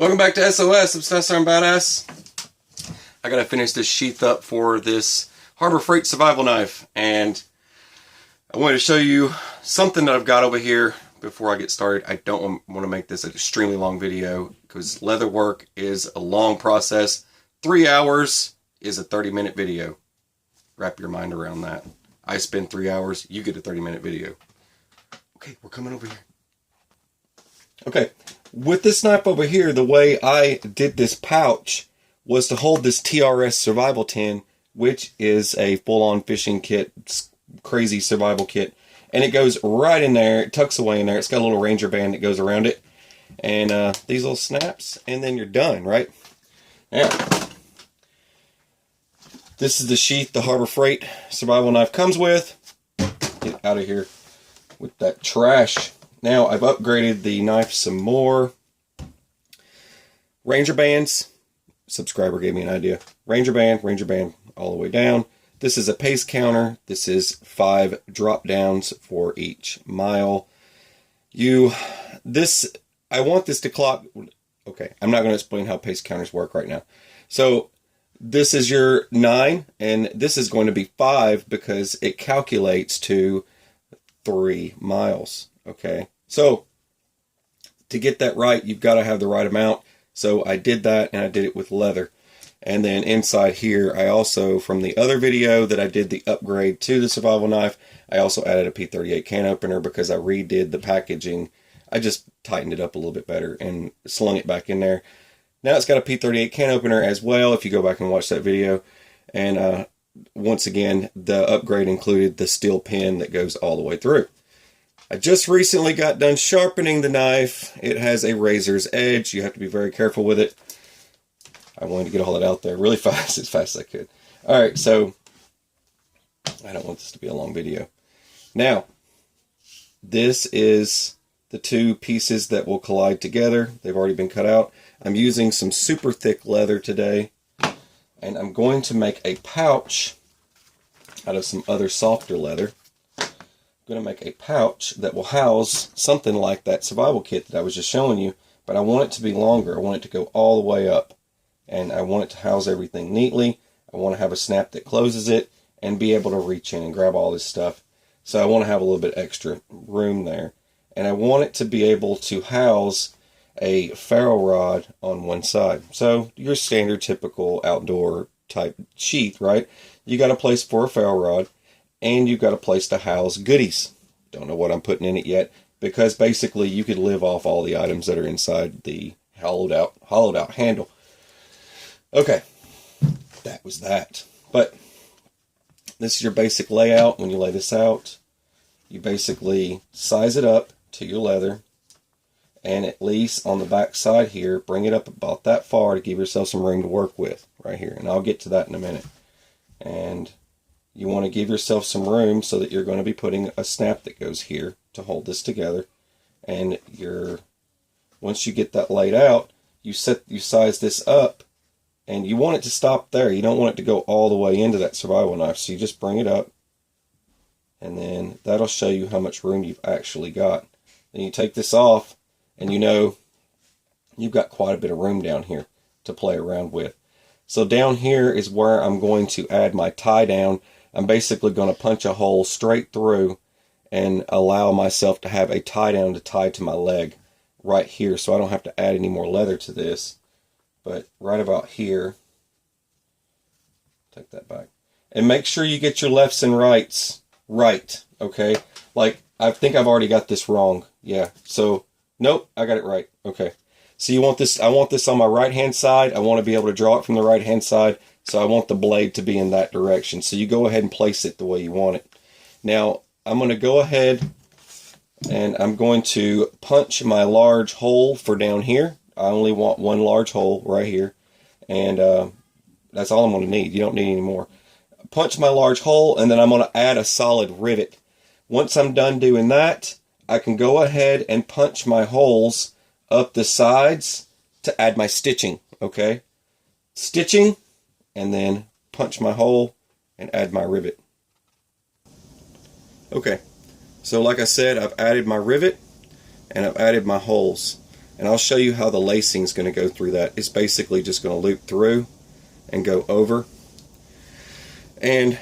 Welcome back to SOS. I'm Professor and Badass. I gotta finish this sheath up for this Harbor Freight survival knife, and I wanted to show you something that I've got over here before I get started. I don't want to make this an extremely long video because leatherwork is a long process. 3 hours is a 30-minute video. Wrap your mind around that. I spend 3 hours, you get a 30-minute video. Okay, we're coming over here. Okay, with this knife over here, the way I did this pouch was to hold this TRS survival tin, which is a full-on fishing kit, crazy survival kit. And it goes right in there, it tucks away in there. It's got a little ranger band that goes around it. And these little snaps, and then you're done, right? Now, this is the sheath the Harbor Freight survival knife comes with. Get out of here with that trash. Now, I've upgraded the knife some more. Ranger bands. Subscriber gave me an idea. Ranger band all the way down. This is a pace counter. This is 5 drop downs for each mile. I want this to clock. Okay, I'm not going to explain how pace counters work right now. So this is your 9, and this is going to be 5 because it calculates to 3 miles. Okay, so to get that right, you've got to have the right amount. So I did that, and I did it with leather. And then inside here, I also, from the other video that I did the upgrade to the survival knife, I also added a P38 can opener because I redid the packaging. I just tightened it up a little bit better and slung it back in there. Now it's got a P38 can opener as well, if you go back and watch that video. And once again, the upgrade included the steel pin that goes all the way through. I just recently got done sharpening the knife. It has a razor's edge. You have to be very careful with it. I wanted to get all that out there really fast, as fast as I could. Alright, so I don't want this to be a long video. Now, this is the 2 pieces that will collide together. They've already been cut out. I'm using some super thick leather today, and I'm going to make a pouch out of some other softer leather. I'm going to make a pouch that will house something like that survival kit that I was just showing you, but I want it to be longer. I want it to go all the way up, and I want it to house everything neatly. I want to have a snap that closes it and be able to reach in and grab all this stuff. So I want to have a little bit extra room there, and I want it to be able to house a ferro rod on one side. So your standard typical outdoor type sheath, right? You got a place for a ferro rod, and you've got a place to house goodies. Don't know what I'm putting in it yet, because basically you could live off all the items that are inside the hollowed out handle. Okay, that was that. But this is your basic layout. When you lay this out, you basically size it up to your leather, and at least on the back side here, bring it up about that far to give yourself some room to work with right here. And I'll get to that in a minute. And you want to give yourself some room so that you're going to be putting a snap that goes here to hold this together. And once you get that laid out, you size this up, and you want it to stop there. You don't want it to go all the way into that survival knife. So you just bring it up, and then that'll show you how much room you've actually got. Then you take this off, and you know you've got quite a bit of room down here to play around with. So down here is where I'm going to add my tie down. I'm basically going to punch a hole straight through and allow myself to have a tie down to tie to my leg right here, so I don't have to add any more leather to this. But right about here, take that back. And make sure you get your lefts and rights right, okay? Like, I think I've already got this wrong. Yeah, so, nope, I got it right. Okay. So you want this, I want this on my right-hand side. I want to be able to draw it from the right-hand side. So I want the blade to be in that direction. So you go ahead and place it the way you want it. Now, I'm going to go ahead and I'm going to punch my large hole for down here. I only want one large hole right here. And that's all I'm going to need. You don't need any more. Punch my large hole, and then I'm going to add a solid rivet. Once I'm done doing that, I can go ahead and punch my holes up the sides to add my stitching. Okay? Stitching, and then punch my hole and add my rivet. Okay, so like I said, I've added my rivet and I've added my holes. and I'll show you how the lacing is going to go through that. It's basically just going to loop through and go over, and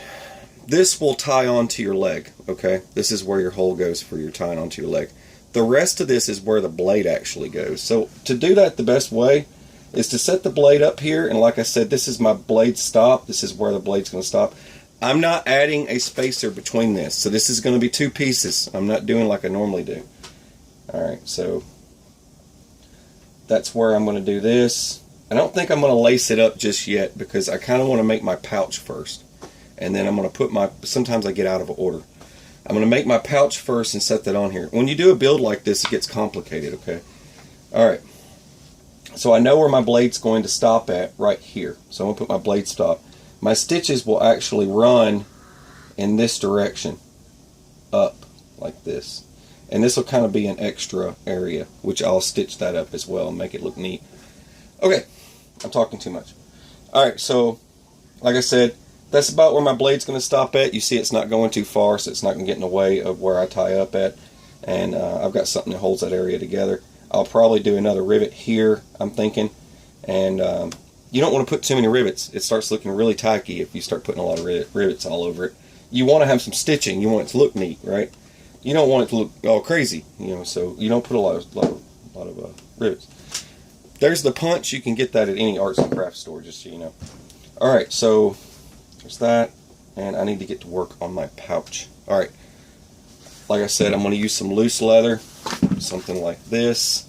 this will tie onto your leg. Okay, this is where your hole goes for your tying onto your leg. The rest of this is where the blade actually goes. So to do that, the best way is to set the blade up here, and like I said, this is my blade stop. This is where the blade's going to stop. I'm not adding a spacer between this, so this is going to be two pieces. I'm not doing like I normally do. Alright, so that's where I'm going to do this. I don't think I'm going to lace it up just yet, because I kind of want to make my pouch first, and then I'm going to put my, sometimes I get out of order. I'm going to make my pouch first and set that on here. When you do a build like this, it gets complicated, okay? Alright, so I know where my blade's going to stop at right here. So I'm going to put my blade stop. My stitches will actually run in this direction, up, like this. And this will kind of be an extra area, which I'll stitch that up as well and make it look neat. Okay, I'm talking too much. Alright, so, like I said, that's about where my blade's going to stop at. You see it's not going too far, so it's not going to get in the way of where I tie up at. And I've got something that holds that area together. I'll probably do another rivet here, I'm thinking. And you don't want to put too many rivets. It starts looking really tacky if you start putting a lot of rivets all over it. You want to have some stitching. You want it to look neat, right? You don't want it to look all crazy, you know, so you don't put a lot of rivets. There's the punch. You can get that at any arts and crafts store, just so you know. Alright, so there's that, and I need to get to work on my pouch. Alright, like I said, I'm going to use some loose leather, something like this.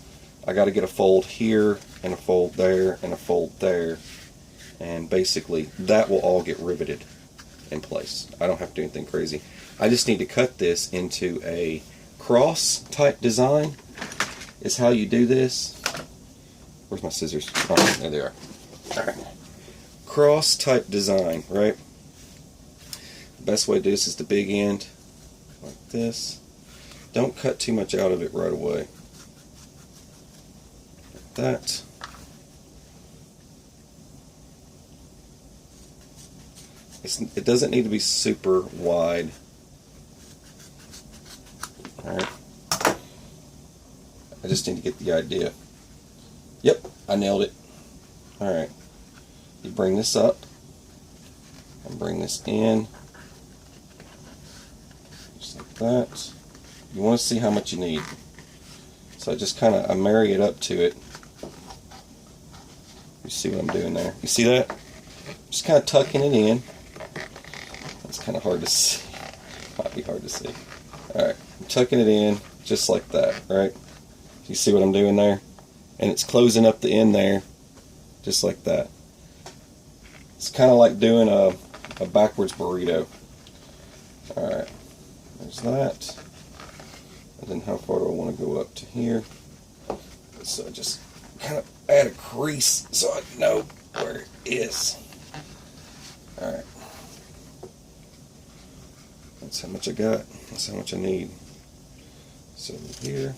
I got to get a fold here, and a fold there, and a fold there, and basically that will all get riveted in place. I don't have to do anything crazy. I just need to cut this into a cross type design is how you do this. Where's my scissors? Oh, there they are. Alright. Cross type design, right? The best way to do this is the big end, like this. Don't cut too much out of it right away. Like that. It doesn't need to be super wide. Alright. I just need to get the idea. Yep, I nailed it. Alright. You bring this up and bring this in. Just like that. You want to see how much you need. So I just kind of marry it up to it. You see what I'm doing there? You see that? Just kind of tucking it in. That's kind of hard to see. Might be hard to see. Alright. I'm tucking it in just like that, right? You see what I'm doing there? And it's closing up the end there just like that. It's kind of like doing a backwards burrito. Alright, there's that. And then how far do I want to go up to here? So I just kind of add a crease so I know where it is. Alright. That's how much I got. That's how much I need. So here.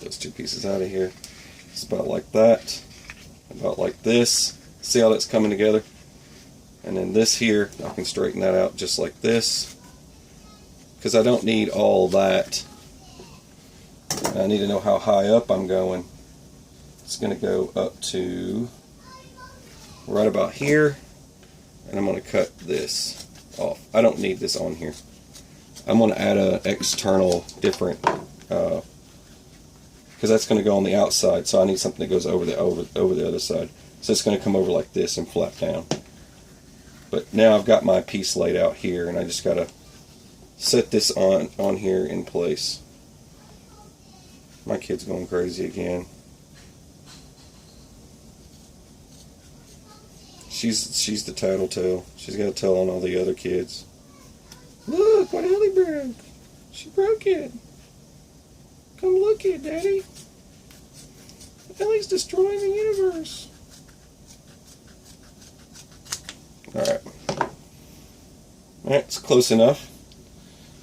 Those two pieces out of here. It's about like that. About like this. See how that's coming together? And then this here, I can straighten that out just like this. Because I don't need all that. I need to know how high up I'm going. It's going to go up to right about here. And I'm going to cut this off. I don't need this on here. I'm going to add an external different, because that's going to go on the outside. So I need something that goes over the other side. So it's going to come over like this and flap down. But now I've got my piece laid out here, and I just got to set this on here in place. My kid's going crazy again. She's the tattletale. She's got to tell on all the other kids. Look what Ellie broke. She broke it. Come look it, Daddy. Ellie's destroying the universe. Alright. Alright, it's close enough.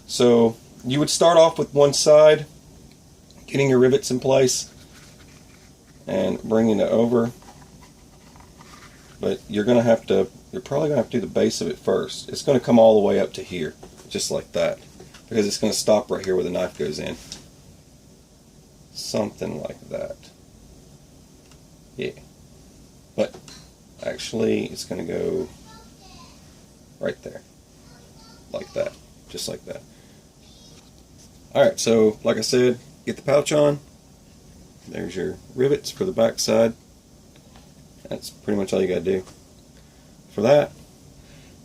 So you would start off with one side, getting your rivets in place and bringing it over. But you're probably going to have to do the base of it first. It's going to come all the way up to here, just like that, because it's going to stop right here where the knife goes in. Something like that. Yeah. But actually, it's going to go right there, like that, just like that. Alright, so like I said, get the pouch on. There's your rivets for the back side. That's pretty much all you got to do for that.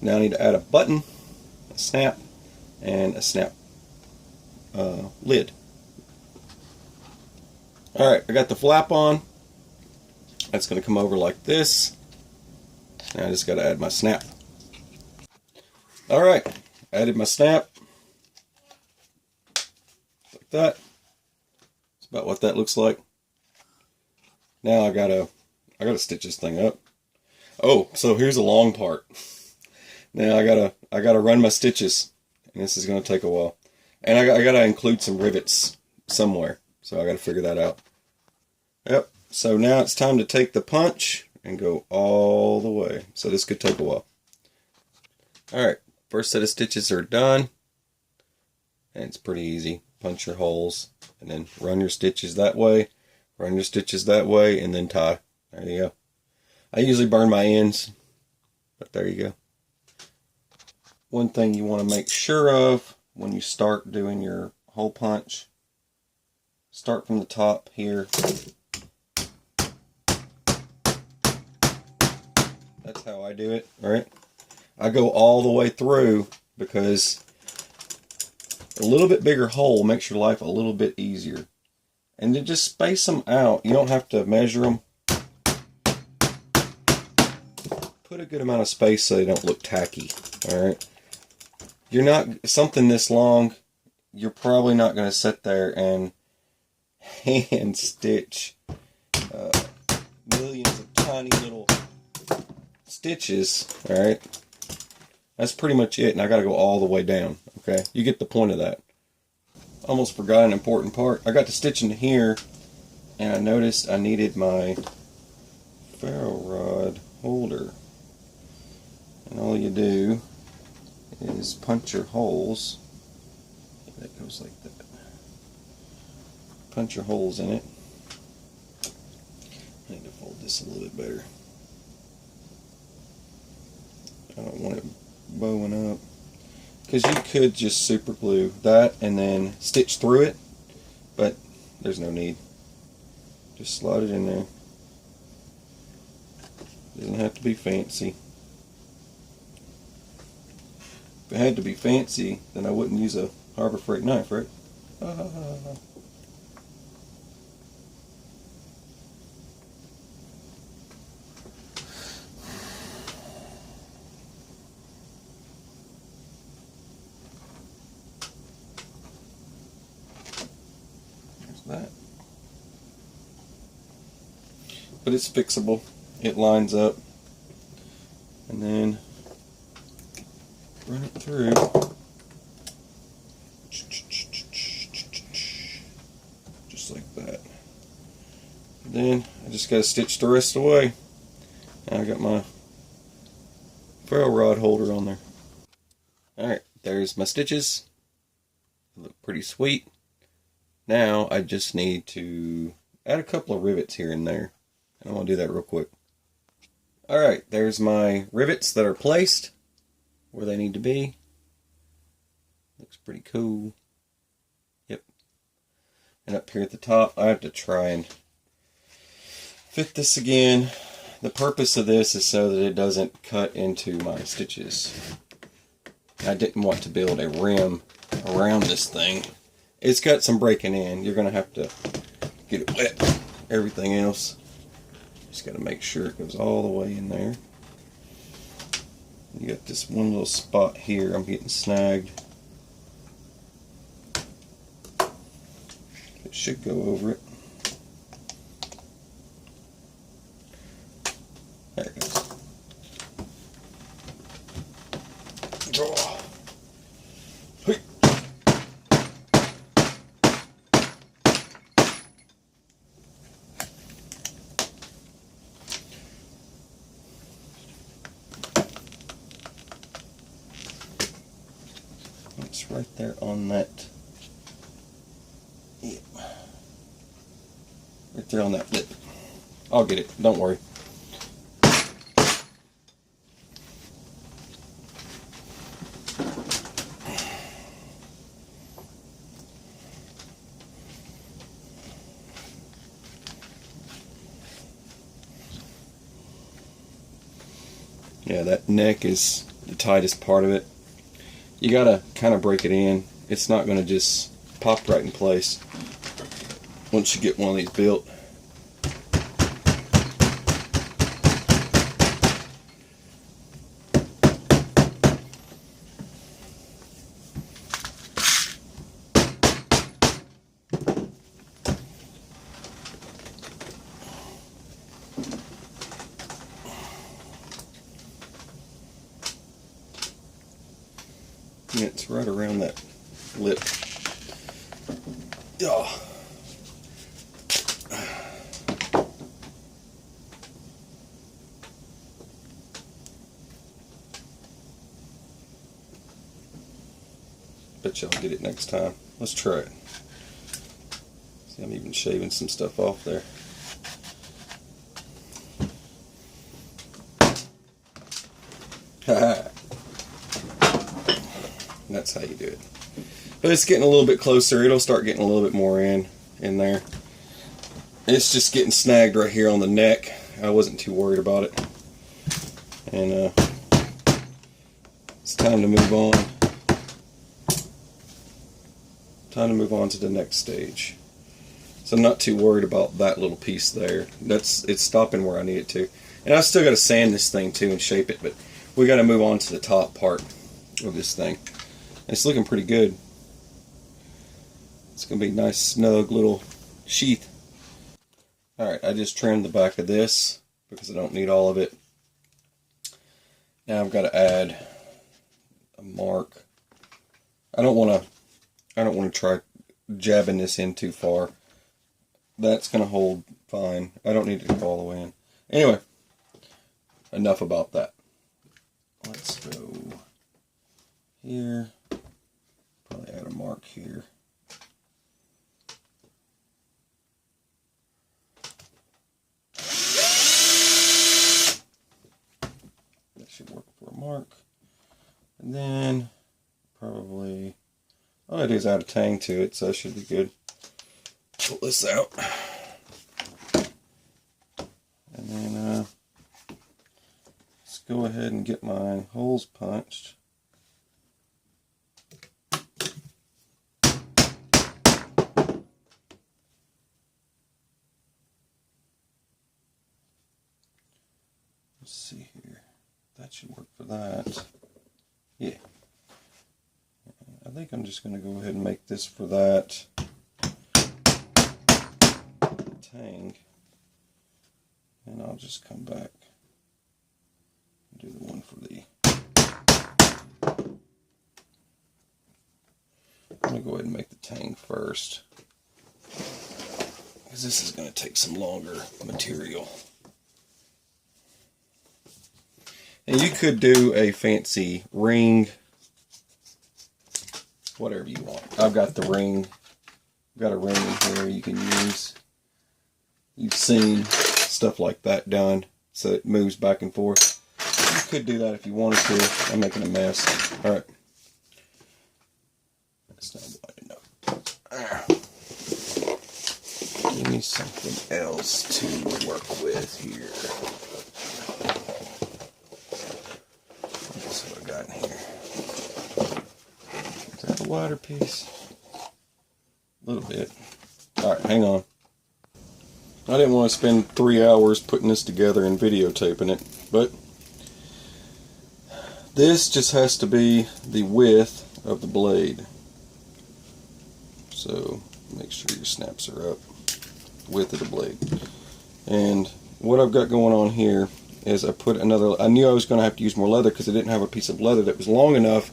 Now I need to add a button, a snap, and a snap lid. Alright, I got the flap on. That's going to come over like this. Now I just got to add my snap. Alright, added my snap. Like that. That's about what that looks like. Now I gotta stitch this thing up. Oh, so here's the long part. Now I gotta run my stitches, and this is gonna take a while. And I gotta include some rivets somewhere, so I gotta figure that out. Yep. So now it's time to take the punch and go all the way. So this could take a while. All right, first set of stitches are done, and it's pretty easy. Punch your holes, and then run your stitches that way. Run your stitches that way, and then tie. There you go. I usually burn my ends, but there you go. One thing you want to make sure of when you start doing your hole punch, start from the top here. That's how I do it, right? I go all the way through because a little bit bigger hole makes your life a little bit easier. And then just space them out. You don't have to measure them. Put a good amount of space so they don't look tacky. Alright? You're not, something this long, you're probably not going to sit there and hand stitch millions of tiny little stitches. Alright? That's pretty much it, and I got to go all the way down. Okay? You get the point of that. Almost forgot an important part. I got to stitch in here, and I noticed I needed my ferro rod holder. And all you do is punch your holes. That goes like that. Punch your holes in it. I need to fold this a little bit better. I don't want it bowing up. Because you could just super glue that and then stitch through it, but there's no need. Just slide it in there. Doesn't have to be fancy. If it had to be fancy, then I wouldn't use a Harbor Freight knife, right? That. But it's fixable. It lines up, and then run it through. Just like that. And then I just got to stitch the rest of the way. And I got my ferro rod holder on there. Alright, there's my stitches. They look pretty sweet. Now I just need to add a couple of rivets here and there. And I want to do that real quick. Alright, there's my rivets that are placed where they need to be. Looks pretty cool. Yep. And up here at the top, I have to try and fit this again. The purpose of this is so that it doesn't cut into my stitches. I didn't want to build a rim around this thing. It's got some breaking in. You're going to have to get it wet. Everything else, just got to make sure it goes all the way in there. You got this one little spot here I'm getting snagged. It should go over it. There it goes. Draw. right there on that. Yeah. Right there on that lip. I'll get it, don't worry. Yeah, that neck is the tightest part of it. You gotta kind of break it in. It's not gonna just pop right in place once you get one of these built. Yeah, it's right around that lip. Oh. Bet y'all get it next time. Let's try it. See, I'm even shaving some stuff off there. Haha. That's how you do it. But it's getting a little bit closer. It'll start getting a little bit more in there. It's just getting snagged right here on the neck. I wasn't too worried about it. And it's time to move on. Time to move on to the next stage. So I'm not too worried about that little piece there. It's stopping where I need it to. And I've still got to sand this thing too and shape it, but we got to move on to the top part of this thing. It's looking pretty good. It's going to be a nice, snug little sheath. Alright, I just trimmed the back of this because I don't need all of it. Now I've got to add a mark. I don't want to try jabbing this in too far. That's going to hold fine. I don't need it to go all the way in. Anyway, enough about that. Let's go here. Probably add a mark here. That should work for a mark. And then probably all I do is add a tang to it, so that should be good. Pull this out. And then let's go ahead and get my holes punched. Let's see here. That should work for that. Yeah. I think I'm just going to go ahead and make this for that tang. And I'll just come back and do the one for the... I'm going to go ahead and make the tang first, because this is going to take some longer material. And you could do a fancy ring, whatever you want. I've got the ring. I've got a ring in here you can use. You've seen stuff like that done, so it moves back and forth. You could do that if you wanted to. I'm making a mess. All right. That's not wide enough. Give me something else to work with here. That's what I got in here. Is that the wider piece? A little bit. All right, hang on. I didn't want to spend 3 hours putting this together and videotaping it, but this just has to be the width of the blade. So make sure your snaps are up. Width of the blade. And what I've got going on here is I put another, I knew I was going to have to use more leather because I didn't have a piece of leather that was long enough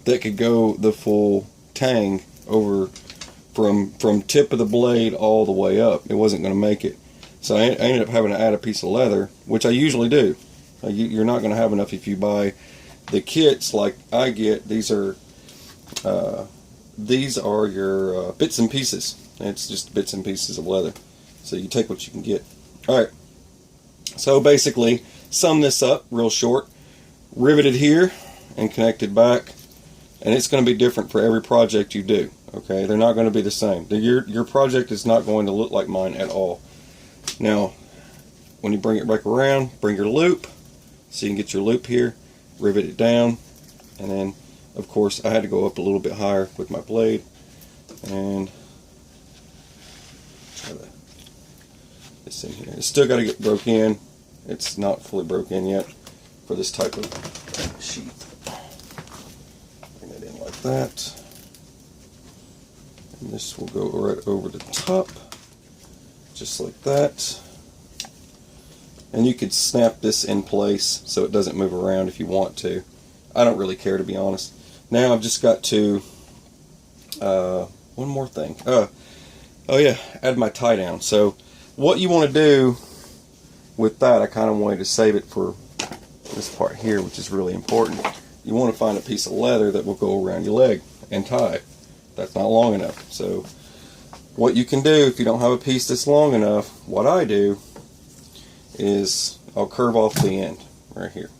that could go the full tang over from tip of the blade all the way up. It wasn't going to make it. So I ended up having to add a piece of leather, which I usually do. You're not going to have enough if you buy the kits like I get. These are these are your bits and pieces. It's just bits and pieces of leather. So you take what you can get. Alright, so basically, sum this up real short. Riveted here and connected back. And it's going to be different for every project you do. Okay, they're not going to be the same. Your project is not going to look like mine at all. Now, when you bring it back around, bring your loop, so you can get your loop here, rivet it down, and then, of course, I had to go up a little bit higher with my blade, and try to this in here. It's still got to get broke in. It's not fully broke in yet for this type of sheath. Bring it in like that. And this will go right over the top, just like that. And you could snap this in place so it doesn't move around if you want to. I don't really care, to be honest. Now I've just got to, one more thing. Oh yeah, add my tie down. So what you want to do with that, I kind of wanted to save it for this part here, which is really important. You want to find a piece of leather that will go around your leg and tie. That's not long enough. So what you can do if you don't have a piece that's long enough, what I do is I'll curve off the end right here.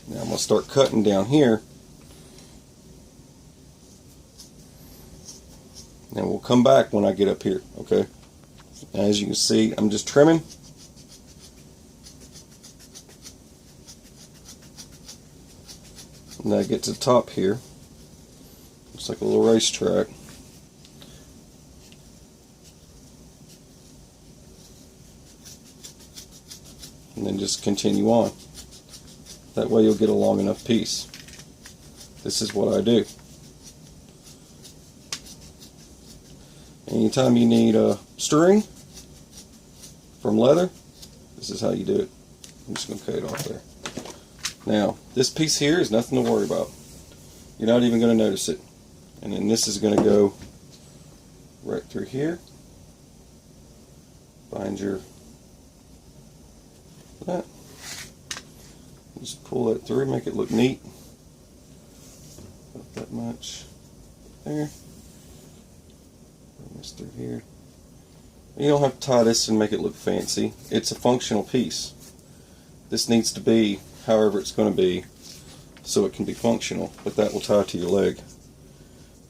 Now I'm going to start cutting down here. And we'll come back when I get up here, okay? As you can see, I'm just trimming. And I get to the top here. Looks like a little racetrack. And then just continue on. That way you'll get a long enough piece. This is what I do. Anytime you need a string from leather, this is how you do it. I'm just going to cut it off there. Now, this piece here is nothing to worry about. You're not even going to notice it. And then this is going to go right through here. Find your that. Just pull that through, make it look neat. Not that much there. Bring this through here. You don't have to tie this and make it look fancy. It's a functional piece. This needs to be however it's going to be so it can be functional, but that will tie to your leg.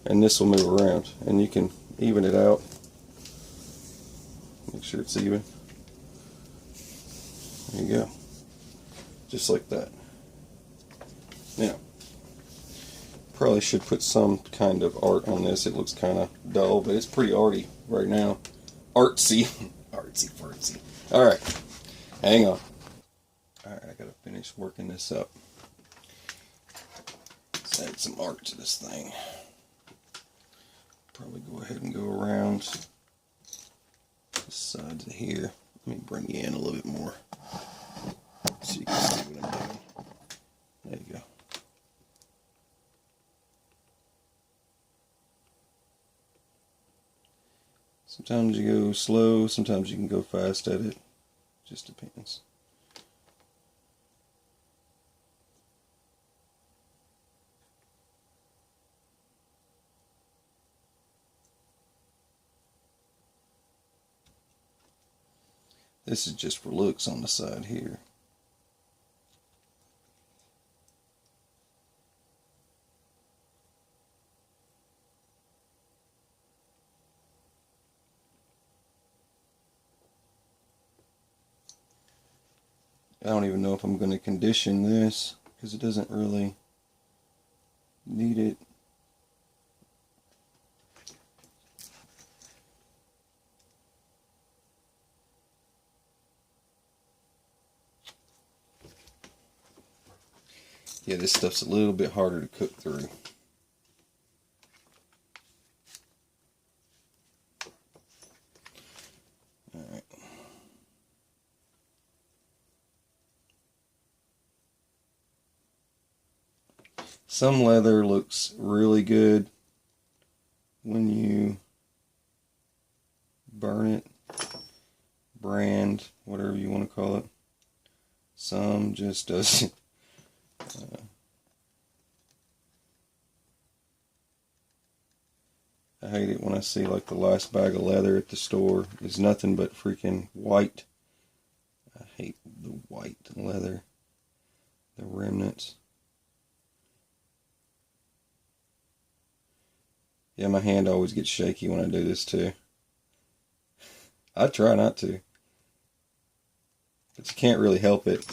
And this will move around, and you can even it out. Make sure it's even. There you go. Just like that. Now, probably should put some kind of art on this. It looks kind of dull, but it's pretty arty right now. Artsy. Artsy fartsy. Alright. Hang on. Alright, I gotta finish working this up. Let's add some art to this thing. Probably go ahead and go around the sides of here. Let me bring you in a little bit more so you can see what I'm doing. There you go. Sometimes you go slow, sometimes you can go fast at it. Just depends. This is just for looks on the side here. I don't even know if I'm going to condition this because it doesn't really need it. Yeah, this stuff's a little bit harder to cook through. Alright. Some leather looks really good when you burn it, brand, whatever you want to call it. Some just doesn't. I hate it when I see like the last bag of leather at the store is nothing but freaking white. I hate the white leather, the remnants. Yeah, my hand always gets shaky when I do this too. I try not to, but you can't really help it.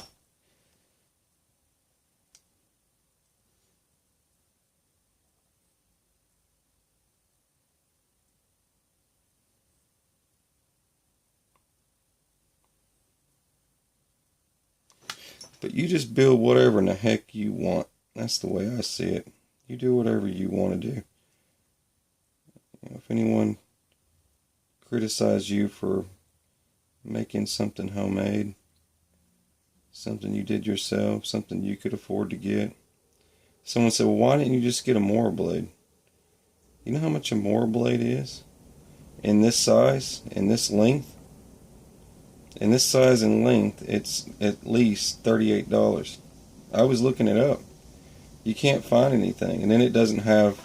But you just build whatever in the heck you want. That's the way I see it. You do whatever you want to do. If anyone criticizes you for making something homemade, something you did yourself, something you could afford to get, someone said, well, why didn't you just get a Mora blade? You know how much a Mora blade is? In this size, in this length? In this size and length, it's at least $38. I was looking it up. You can't find anything. And then it doesn't have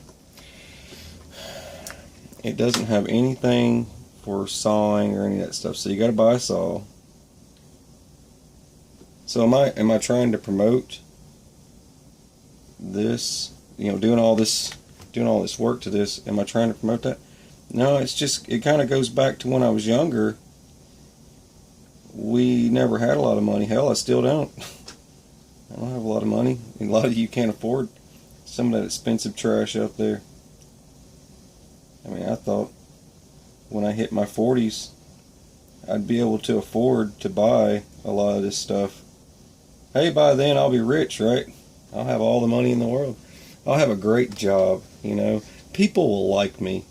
anything for sawing or any of that stuff. So you got to buy a saw. So am I trying to promote this, doing all this work to this? Am I trying to promote that? No, it's just, it kind of goes back to when I was younger. We never had a lot of money. Hell, I still don't. I don't have a lot of money. A lot of you can't afford some of that expensive trash out there. I mean, I thought when I hit my 40s, I'd be able to afford to buy a lot of this stuff. Hey, by then I'll be rich, right? I'll have all the money in the world. I'll have a great job, People will like me.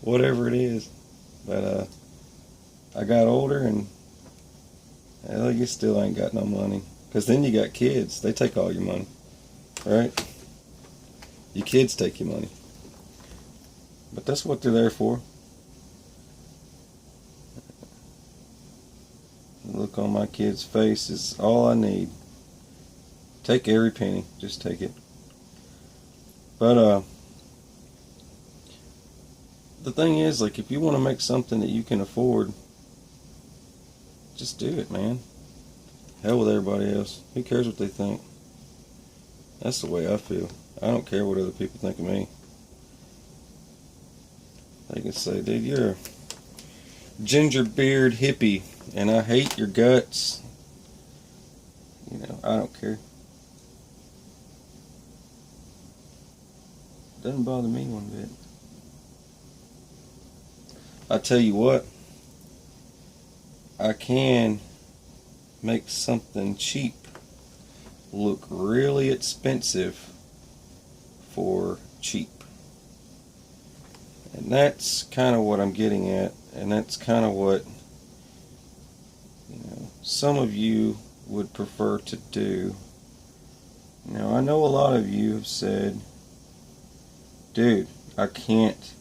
Whatever it is. But, I got older and hell, you still ain't got no money. Because then you got kids. They take all your money. Right? Your kids take your money. But that's what they're there for. The look on my kid's face is all I need. Take every penny. Just take it. But, the thing is, like, if you want to make something that you can afford, just do it, man. Hell with everybody else. Who cares what they think? That's the way I feel. I don't care what other people think of me. They can say, dude, you're a ginger beard hippie, and I hate your guts. I don't care. Doesn't bother me one bit. I tell you what, I can make something cheap look really expensive for cheap. And that's kind of what I'm getting at, and that's kind of what some of you would prefer to do. I know a lot of you have said, dude, I can't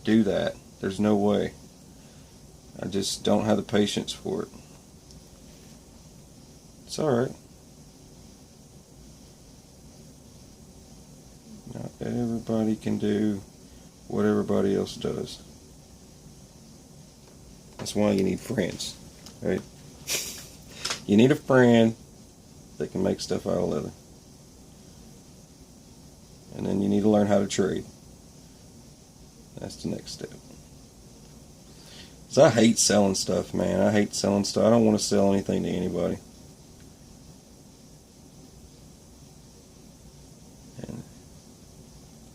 do that. There's no way. I just don't have the patience for it. It's alright. Not everybody can do what everybody else does. That's why you need friends, right? You need a friend that can make stuff out of leather. And then you need to learn how to trade. That's the next step. I hate selling stuff, man. I hate selling stuff. I don't want to sell anything to anybody.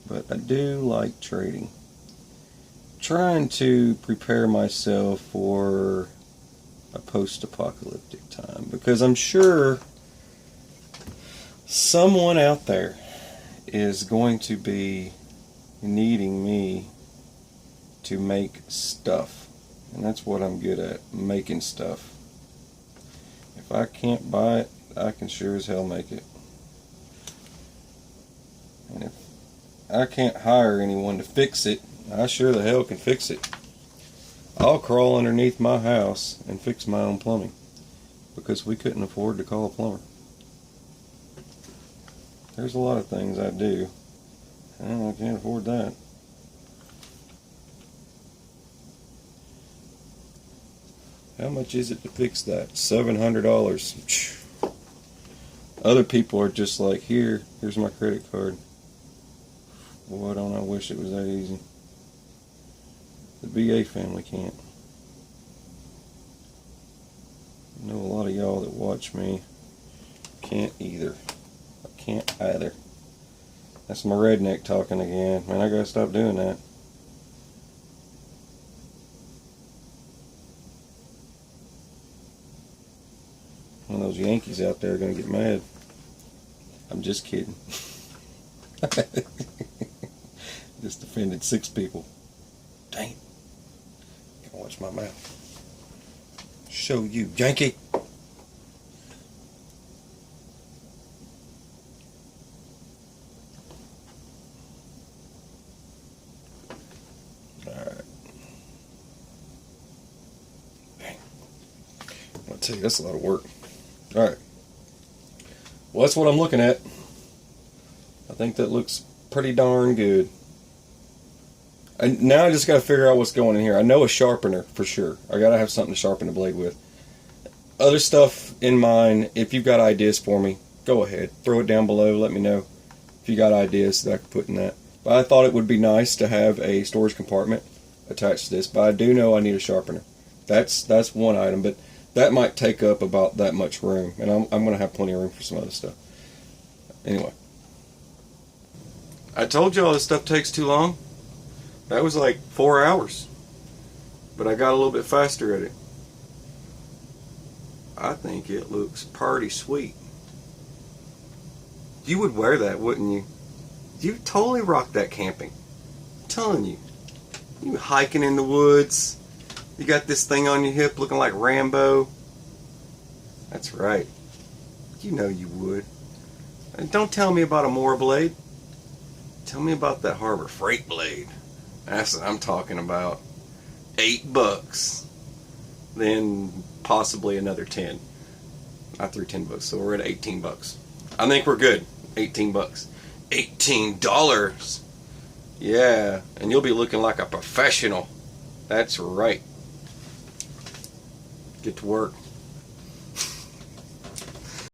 But I do like trading. Trying to prepare myself for a post-apocalyptic time, because I'm sure someone out there is going to be needing me to make stuff. And that's what I'm good at, making stuff. If I can't buy it, I can sure as hell make it. And if I can't hire anyone to fix it, I sure the hell can fix it. I'll crawl underneath my house and fix my own plumbing. because we couldn't afford to call a plumber. There's a lot of things I do. I can't afford that. How much is it to fix that? $700. Other people are just like, here's my credit card. Boy, don't I wish it was that easy. The VA family can't. I know a lot of y'all that watch me can't either. I can't either. That's my redneck talking again. Man, I gotta stop doing that. One of those Yankees out there are gonna get mad. I'm just kidding. Just offended 6 people. Dang it. Gotta watch my mouth. Show you, Yankee. Alright. Dang. I'll tell you, that's a lot of work. Alright. Well, that's what I'm looking at. I think that looks pretty darn good. And now I just got to figure out what's going in here. I know a sharpener for sure. I got to have something to sharpen the blade with. Other stuff in mind, if you've got ideas for me, go ahead. Throw it down below. Let me know if you got ideas that I could put in that. But I thought it would be nice to have a storage compartment attached to this. But I do know I need a sharpener. That's one item. But that might take up about that much room. And I'm going to have plenty of room for some other stuff. Anyway. I told y'all this stuff takes too long. That was like 4 hours. But I got a little bit faster at it. I think it looks pretty sweet. You would wear that, wouldn't you? You totally rock that camping. I'm telling you. You hiking in the woods. You got this thing on your hip looking like Rambo. That's right. You know you would. And don't tell me about a Mora blade. Tell me about that Harbor Freight blade. That's what I'm talking about. $8. Then possibly another 10. I threw $10, so we're at $18. I think we're good. $18. $18. Yeah, and you'll be looking like a professional. That's right. Get to work.